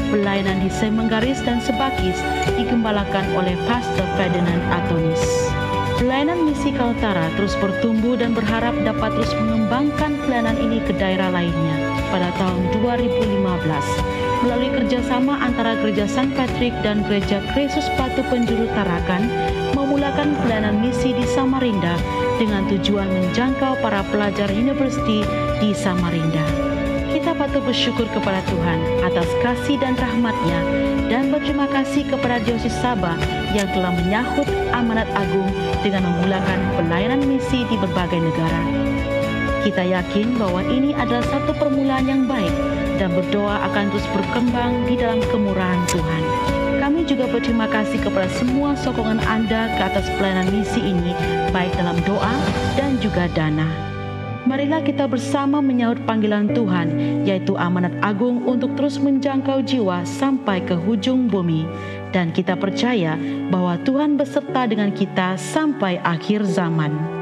pelayanan di Semenggaris dan Sebakis digembalakan oleh Pastor Ferdinand Atonis. Pelayanan misi Kaltara terus bertumbuh dan berharap dapat terus mengembangkan pelayanan ini ke daerah lainnya. Pada tahun 2015, melalui kerjasama antara Gereja St. Patrick dan Gereja Kristus Batu Penjuru Tarakan, memulakan pelayanan misi di Samarinda dengan tujuan menjangkau para pelajar universiti di Samarinda. Kita patut bersyukur kepada Tuhan atas kasih dan rahmat-Nya dan berterima kasih kepada Diocese Sabah yang telah menyahut amanat agung dengan memulakan pelayanan misi di berbagai negara. Kita yakin bahwa ini adalah satu permulaan yang baik dan berdoa akan terus berkembang di dalam kemurahan Tuhan. Kami juga berterima kasih kepada semua sokongan Anda ke atas pelayanan misi ini, baik dalam doa dan juga dana. Marilah kita bersama menyahut panggilan Tuhan, yaitu amanat agung untuk terus menjangkau jiwa sampai ke hujung bumi. Dan kita percaya bahwa Tuhan beserta dengan kita sampai akhir zaman.